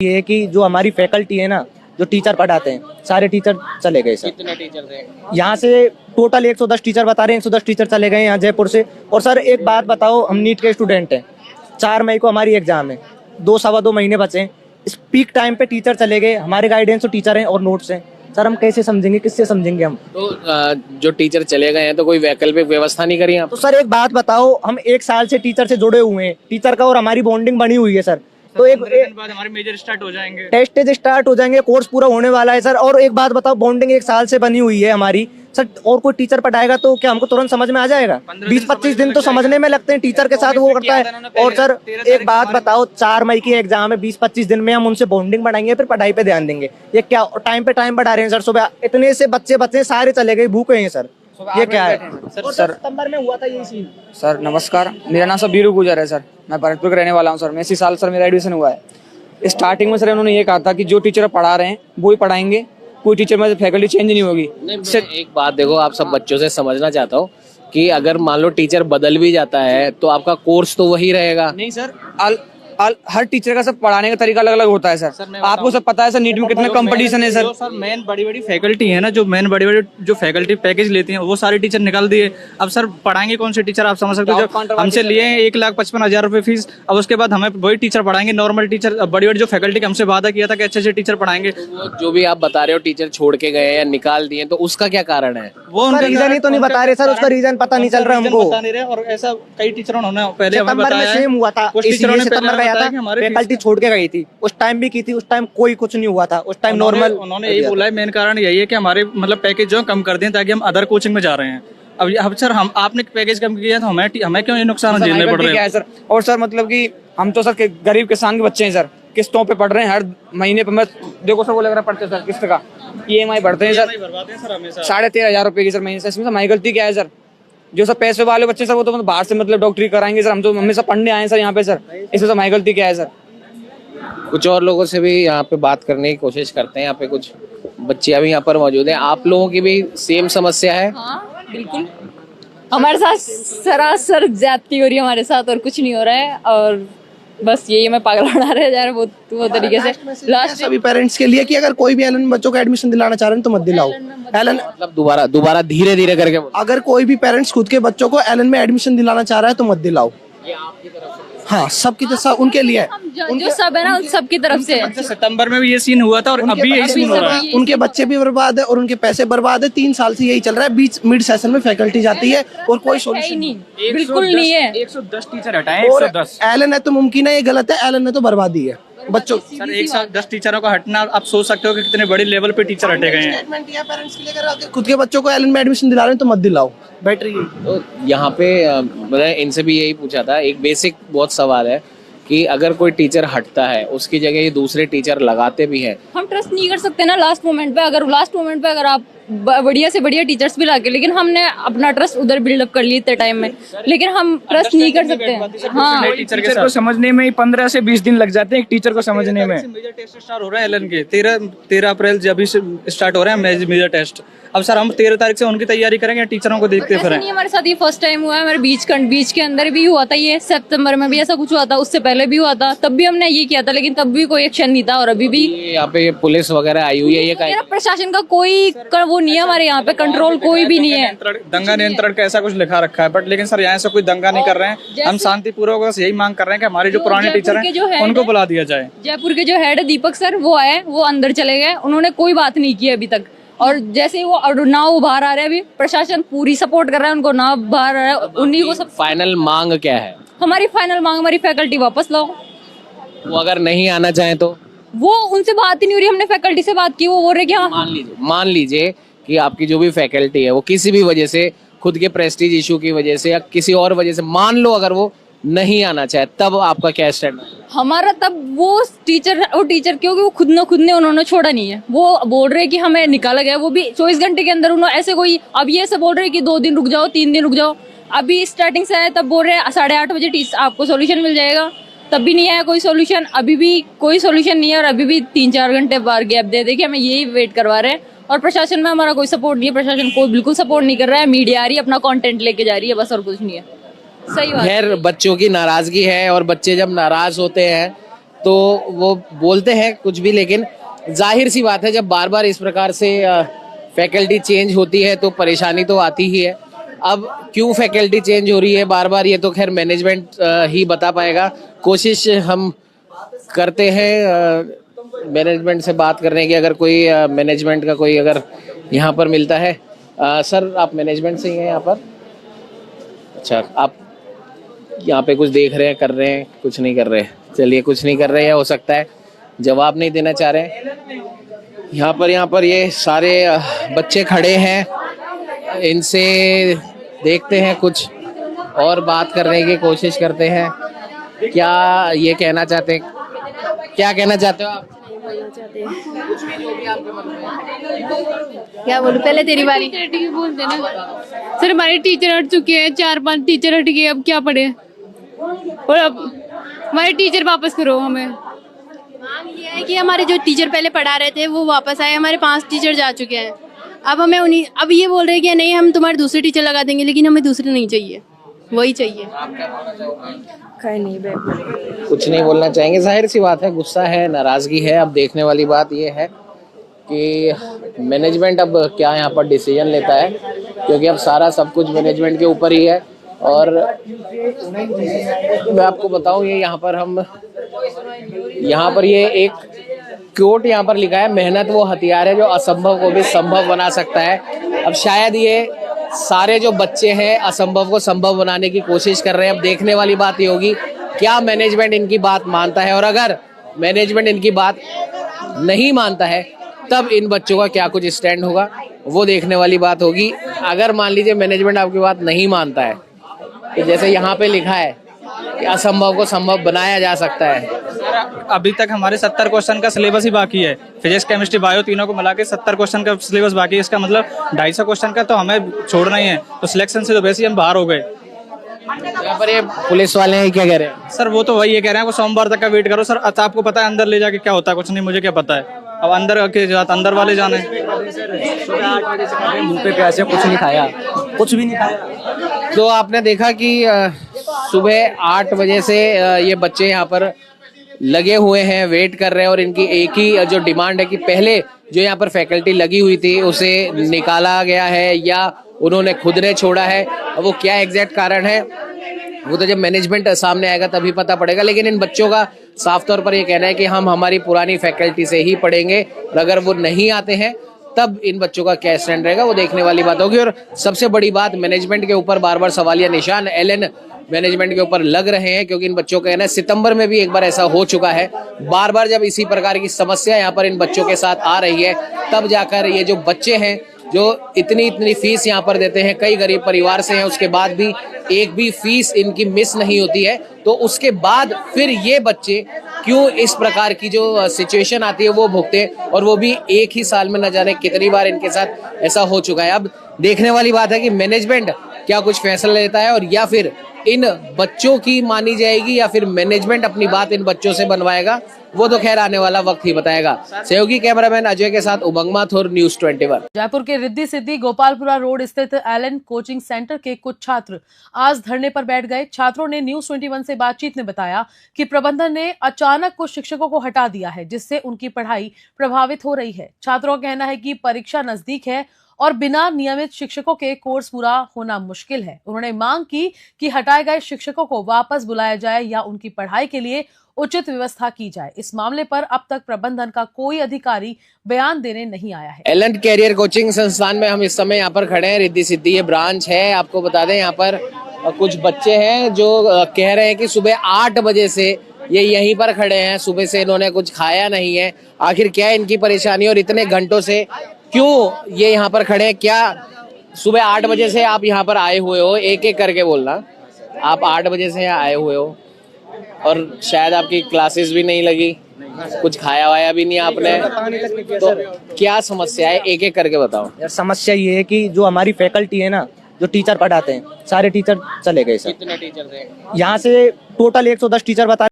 ये है कि जो हमारी फैकल्टी है ना, जो टीचर पढ़ाते हैं, सारे टीचर चले गए सर। कितने टीचर थे? यहाँ से टोटल 110 टीचर बता रहे हैं, 110 टीचर चले गए यहाँ जयपुर से। और सर एक बात बताओ, हम नीट के स्टूडेंट हैं, 4 मई को हमारी एग्जाम है, 2 महीने बचे हैं। इस पीक टाइम पे टीचर चले गए, हमारे गाइडेंस तो टीचर हैं और नोट्स हैं सर, हम कैसे समझेंगे, किससे समझेंगे हम? तो जो टीचर चले गए हैं तो कोई वैकल्पिक व्यवस्था नहीं करी आप? तो सर एक बात बताओ, हम 1 साल से टीचर से जुड़े हुए हैं, टीचर का और हमारी बॉन्डिंग बनी हुई है सर। तो एक बाद हमारे मेजर स्टार्ट हो जाएंगे, टेस्ट स्टार्ट हो जाएंगे, कोर्स पूरा होने वाला है सर। और एक बात बताओ, बॉन्डिंग 1 साल से बनी हुई है हमारी सर, और कोई टीचर पढ़ाएगा तो क्या हमको तुरंत समझ में आ जाएगा? 20-25 दिन तो समझने में लगते हैं, टीचर के साथ वो करता है। और सर एक बात बताओ, 4 मई की एग्जाम है, 20-25 दिन में हम उनसे बॉन्डिंग बढ़ाएंगे, फिर पढ़ाई पे ध्यान देंगे? ये क्या टाइम पे टाइम बढ़ा रहे हैं सर? सुबह इतने से बच्चे सारे चले गए, भूखे हैं सर, ये क्या है? सर सितंबर में हुआ था ये सीन। सर नमस्कार, मेरा नाम सर बीरू गुजर है सर, मैं भरतपुर का रहने वाला हूँ सर। मैं इसी साल सर मेरा एडमिशन हुआ है। स्टार्टिंग में सर उन्होंने ये कहा था कि जो टीचर पढ़ा रहे हैं वो ही पढ़ाएंगे, कोई टीचर में फैकल्टी चेंज नहीं होगी। सर एक बात देखो, आप सब बच्चों से समझना चाहता हूँ कि अगर मान लो टीचर बदल भी जाता है तो आपका कोर्स तो वही रहेगा। नहीं सर, हर टीचर का सब पढ़ाने का तरीका अलग अलग होता है सर। आपको सब पता है सर, नीट में कितने कंपटीशन है सर। सर मेन बड़ी बड़ी फैकल्टी है ना, जो मेन बड़ी बड़ी जो फैकल्टी पैकेज लेती हैं वो सारे टीचर निकाल दिए। अब सर पढ़ाएंगे कौन से टीचर? आप समझ सकते हो, जब हमसे लिए 1,55,000 रुपए फीस, अब उसके बाद हमें वही टीचर पढ़ाएंगे, नॉर्मल टीचर। बड़ी बड़ी जो फैकल्टी का हमसे वादा किया था कि अच्छे अच्छे टीचर पढ़ाएंगे, जो भी आप बता रहे हो टीचर छोड़ के गए या निकाल दिए, तो उसका क्या कारण है? वो उसका रीजन ही तो नहीं बता रहे सर, उसका रीजन पता नहीं चल रहा हमको। बता नहीं रहे। और ऐसा कई टीचरों ने पहले हमें सितंबर में बताया सेम हुआ था, कुछ टीचरों ने सितंबर में आया था, फैकल्टी छोड़ के गई थी, उस टाइम भी की थी, उस टाइम कोई कुछ नहीं हुआ था, उस टाइम नॉर्मल। उन्होंने यही बोला है, मेन कारण यही है कि हमारे मतलब पैकेज जो है कम कर दें ताकि हम अदर कोचिंग में जा रहे हैं। अब सर हम आपने पैकेज कम किया तो हमें क्यों ये नुकसान झेलने पड़ रहे हैं सर? और सर मतलब कि हम तो सर गरीब किसान के बच्चे हैं सर, किस्तों पे पढ़ रहे हैं, हर महीने पे मैं देखो सर वो लग रहा पढ़ते सर, किस्त का EMI भरते हैं सर, 13,500 रुपए की सर महीने से। इसमें हमारी गलती क्या है सर? जो सब पैसे वाले बच्चे सर वो तो बाहर से मतलब डॉक्टरी कराएंगे सर, हम तो मम्मी सब पढ़ने आए हैं सर यहाँ पे सर, इसमें हमारी गलती क्या है सर? कुछ और लोगों से भी यहाँ पे बात करने की कोशिश करते हैं। यहाँ पे कुछ बच्चियां भी यहाँ पर मौजूद हैं। आप लोगों की भी सेम समस्या है? हाँ बिल्कुल, हमारे साथ सरासर ज्यादती हो रही है हमारे साथ, और कुछ नहीं हो रहा है। और बस यही हमें पागल बना रहे जा रहे वो तरीके से। लास्ट सभी पेरेंट्स के लिए कि अगर कोई भी एलन में बच्चों को एडमिशन दिलाना चाह रहे हैं तो मत दिलाओ। एलन मतलब दोबारा धीरे धीरे करके बोलो। अगर कोई भी पेरेंट्स खुद के बच्चों को एलन में एडमिशन दिलाना चाह रहा है तो मत दिलाओ। ये आपकी तरफ से? हाँ, सबकी तरफ, उनके लिए, जो सब है ना उन सब की तरफ से। सितंबर में भी ये सीन हुआ था और अभी यही सीन हो रहा है। उनके बच्चे भी बर्बाद है और उनके पैसे बर्बाद है। 3 साल से यही चल रहा है। बीच मिड सेशन में फैकल्टी जाती है और कोई सोल्यूशन नहीं, बिल्कुल नहीं है। 110 टीचर हटाए, और 110। एलन है तो मुमकिन है, ये गलत है। एलन ने तो बर्बादी है बच्चों। सर 110 टीचरों का हटना, आप सोच सकते हो कि कितने बड़े लेवल पे टीचर हटे गए हैं। स्टेटमेंट दिया पेरेंट्स के लिए, अगर खुद के बच्चों को एलन में एडमिशन दिला रहे हैं तो मत दिलाओ। बेटर यही। तो यहाँ पे मैंने इनसे भी यही पूछा था, एक बेसिक बहुत सवाल है कि अगर कोई टीचर हटता है उसकी जगह ये दूसरे टीचर लगाते भी हैं, हम ट्रस्ट नहीं कर सकते ना लास्ट मोमेंट पे। अगर आप बढ़िया से बढ़िया टीचर्स भी लाके, लेकिन हमने अपना ट्रस्ट उधर बिल्डअप कर लिया इतने टाइम में, लेकिन हम ट्रस्ट नहीं कर सकते। हाँ, टीचर को समझने में ही 15 से 20 दिन लग जाते हैं एक टीचर को समझने में। मेजर टेस्ट स्टार्ट हो रहा है एलन के 13 अप्रैल से अभी से स्टार्ट हो रहे हैं मेजर टेस्ट। अब सर हम 13 तारीख से उनकी तैयारी करेंगे, टीचरों को देखते फिर। नहीं, हमारे साथ ये फर्स्ट टाइम हुआ है। हमारे बीच के अंदर भी हुआ था, ये सितंबर में भी ऐसा कुछ हुआ था, उससे पहले भी हुआ था, तब भी हमने ये किया था, लेकिन तब भी कोई एक्शन नहीं था। और अभी भी यहाँ पे पुलिस वगैरह आई हुई है, ये मेरा प्रशासन का कोई वो नहीं है, हमारे यहाँ पे कंट्रोल कोई भी नहीं है। दंगा नियंत्रण का ऐसा कुछ लिखा रखा है, बट लेकिन सर यहाँ से कोई दंगा नहीं कर रहे हैं। हम शांतिपूर्वक बस यही मांग कर रहे हैं कि हमारे जो पुराने टीचर हैं उनको बुला दिया जाए। जयपुर के जो हेड है दीपक सर, वो आए, वो अंदर चले गए, उन्होंने कोई बात नहीं की अभी तक। और जैसे ही वो ना वो बाहर आ रहे हैं, अभी प्रशासन पूरी सपोर्ट कर रहा है उनको, ना बाहर आ रहा है उन्हीं को सब। फाइनल मांग क्या है? हमारी फाइनल मांग, हमारी फैकल्टी वापस लाओ। वो अगर नहीं आना चाहे तो? वो उनसे बात ही नहीं हो रही, हमने फैकल्टी से बात की, वो बोल रहे कि हाँ। मान लीजिए कि आपकी जो भी फैकल्टी है वो किसी भी वजह से, खुद के प्रेस्टीज इशू की वजह से या किसी और वजह से, मान लो अगर वो नहीं आना चाहे, तब आपका क्या स्टैंड है? हमारा तब वो टीचर क्योंकि वो खुद ने उन्होंने छोड़ा नहीं है। वो बोल रहे कि हमें निकाला गया, वो भी 24 घंटे के अंदर। उन्होंने ऐसे कोई, अब ये सब बोल रहे कि 2 दिन रुक जाओ, 3 दिन रुक जाओ। अभी स्टार्टिंग से आए तब बोल रहे हैं 8:30 बजे आपको सोल्यूशन मिल जाएगा, तब भी नहीं आया कोई सोल्यूशन। अभी भी कोई सोल्यूशन नहीं है, और अभी भी 3-4 घंटे बार गैप दे के हमें यही वेट करवा रहे हैं। और प्रशासन में हमारा कोई सपोर्ट नहीं है, प्रशासन कोई बिल्कुल सपोर्ट नहीं कर रहा है। मीडिया आ रही है, अपना कंटेंट लेके जा रही है, बस और कुछ नहीं है। सही बात। खैर बच्चों की नाराजगी है, और बच्चे जब नाराज होते हैं तो वो बोलते हैं कुछ भी, लेकिन जाहिर सी बात है जब बार बार इस प्रकार से फैकल्टी चेंज होती है तो परेशानी तो आती ही है। अब क्यों फैकल्टी चेंज हो रही है बार बार, ये तो खैर मैनेजमेंट ही बता पाएगा। कोशिश हम करते हैं मैनेजमेंट से बात करने की, अगर कोई मैनेजमेंट का कोई अगर यहाँ पर मिलता है। सर आप मैनेजमेंट से ही हैं यहाँ पर? अच्छा, आप यहाँ पे कुछ देख रहे हैं, कर रहे हैं, कुछ नहीं कर रहे? चलिए, कुछ नहीं कर रहे हैं, हो सकता है जवाब नहीं देना चाह रहे हैं। यहाँ पर ये सारे बच्चे खड़े हैं, इनसे देखते हैं, कुछ और बात करने की कोशिश करते हैं। क्या ये कहना चाहते हैं, क्या कहना चाहते हो आप? क्या बोलूं, पहले तेरी बारी। बोल देना सर, हमारे टीचर हट चुके हैं, 4-5 टीचर हट गए, अब क्या पढ़े? और अब हमारे टीचर वापस करो हमें। मांग ये है कि हमारे जो टीचर पहले पढ़ा रहे थे वो वापस आए। हमारे 5 टीचर जा चुके हैं, अब हमें उन्हीं, अब ये बोल रहे हैं कि नहीं हम तुम्हारे दूसरे टीचर लगा देंगे, लेकिन हमें दूसरे नहीं चाहिए, वही चाहिए। कुछ नहीं बोलना चाहेंगे, जाहिर सी बात है, गुस्सा है, नाराजगी है। अब देखने वाली बात ये है कि मैनेजमेंट अब क्या यहाँ पर डिसीजन लेता है, क्योंकि अब सारा सब कुछ मैनेजमेंट के ऊपर ही है। और मैं आपको बताऊं, ये यहाँ पर ये एक कोट यहाँ पर लिखा है, मेहनत वो हथियार है जो असंभव को भी संभव बना सकता है। अब शायद ये सारे जो बच्चे हैं असंभव को संभव बनाने की कोशिश कर रहे हैं। अब देखने वाली बात ये होगी क्या मैनेजमेंट इनकी बात मानता है, और अगर मैनेजमेंट इनकी बात नहीं मानता है तब इन बच्चों का क्या कुछ स्टैंड होगा, वो देखने वाली बात होगी। अगर मान लीजिए मैनेजमेंट आपकी बात नहीं मानता है, तो जैसे यहाँ पे लिखा है कि असंभव को संभव बनाया जा सकता है। अभी तक हमारे 70 क्वेश्चन का सिलेबस ही बाकी है, फिजिक्स केमिस्ट्री बायो तीनों को मिला के 70 क्वेश्चन का सिलेबस बाकी है। इसका मतलब 250 क्वेश्चन का तो हमें छोड़ना ही है, तो सिलेक्शन से तो वैसे ही हम बाहर हो गए। यहाँ पर ये पुलिस वाले हैं, क्या कह रहे हैं? सर वो तो वही ये कह रहे हैं, वो सोमवार तक का वेट करो। सर अच्छा, आपको पता है अंदर ले जाके क्या होता है? कुछ नहीं, मुझे क्या पता है। अब अंदर के जात अंदर वाले जाने। मुंह पे प्यासे, कुछ नहीं खाया, कुछ भी नहीं खाया। तो आपने देखा कि सुबह 8 बजे से ये बच्चे यहाँ पर लगे हुए हैं, वेट कर रहे हैं, और इनकी एक ही जो डिमांड है कि पहले जो यहाँ पर फैकल्टी लगी हुई थी उसे निकाला गया है या उन्होंने खुद ने छोड़ा है। अब वो क्या एग्जैक्ट कारण है वो तो जब मैनेजमेंट सामने आएगा तभी पता पड़ेगा, लेकिन इन बच्चों का साफ तौर पर ये कहना है कि हम हमारी पुरानी फैकल्टी से ही पढ़ेंगे, और अगर वो नहीं आते हैं तब इन बच्चों का क्या स्टैंड रहेगा वो देखने वाली बात होगी। और सबसे बड़ी बात, मैनेजमेंट के ऊपर बार बार सवालिया निशान एलन मैनेजमेंट के ऊपर लग रहे हैं, क्योंकि इन बच्चों का कहना है सितंबर में भी एक बार ऐसा हो चुका है। बार बार जब इसी प्रकार की समस्या यहाँ पर इन बच्चों के साथ आ रही है, तब जाकर ये जो बच्चे हैं जो इतनी फीस यहाँ पर देते हैं, कई गरीब परिवार से हैं, उसके बाद भी एक भी फीस इनकी मिस नहीं होती है, तो उसके बाद फिर ये बच्चे क्यों इस प्रकार की जो सिचुएशन आती है वो भुगते, और वो भी एक ही साल में न जाने कितनी बार इनके साथ ऐसा हो चुका है। अब देखने वाली बात है कि मैनेजमेंट क्या कुछ फैसला लेता है, और या फिर इन बच्चों की मानी जाएगी या फिर मैनेजमेंट अपनी बात इन बच्चों से बनवाएगा, वो तो खैर आने वाला वक्त ही बताएगा। सहयोगी कैमरामैन अजय के साथ उमंग माथुर, न्यूज़ 21। जयपुर के रिद्धि सिद्धि गोपालपुरा रोड स्थित एलन कोचिंग सेंटर के कुछ छात्र आज धरने पर बैठ गए। छात्रों ने न्यूज़ 21 से बातचीत में बताया कि प्रबंधन ने अचानक कुछ शिक्षकों को हटा दिया है, जिससे उनकी पढ़ाई प्रभावित हो रही है। छात्रों का कहना है कि परीक्षा नजदीक है और बिना नियमित शिक्षकों के कोर्स पूरा होना मुश्किल है। उन्होंने मांग की कि हटाए गए शिक्षकों को वापस बुलाया जाए या उनकी पढ़ाई के लिए उचित व्यवस्था की जाए। इस मामले पर अब तक प्रबंधन का कोई अधिकारी बयान देने नहीं आया है। एलन कैरियर कोचिंग संस्थान में हम इस समय यहाँ पर खड़े हैं, रिद्धि सिद्धि ये ब्रांच है। आपको बता दें यहाँ पर कुछ बच्चे हैं जो कह रहे हैं कि सुबह 8 बजे से ये यहीं पर खड़े हैं, सुबह से इन्होंने कुछ खाया नहीं है। आखिर क्या है इनकी परेशानी और इतने घंटों से क्यों ये यहाँ पर खड़े हैं? क्या सुबह 8 बजे से आप यहाँ पर आए हुए हो? एक एक करके बोलना। आप 8 बजे से यहाँ आए हुए हो और शायद आपकी क्लासेस भी नहीं लगी, कुछ खाया वाया भी नहीं आपने, तो क्या समस्या है? एक एक करके बताओ। यार समस्या ये है कि जो हमारी फैकल्टी है ना, जो टीचर पढ़ाते हैं, सारे टीचर चले गए सर। कितने टीचर थे? यहाँ से टोटल 110 टीचर बता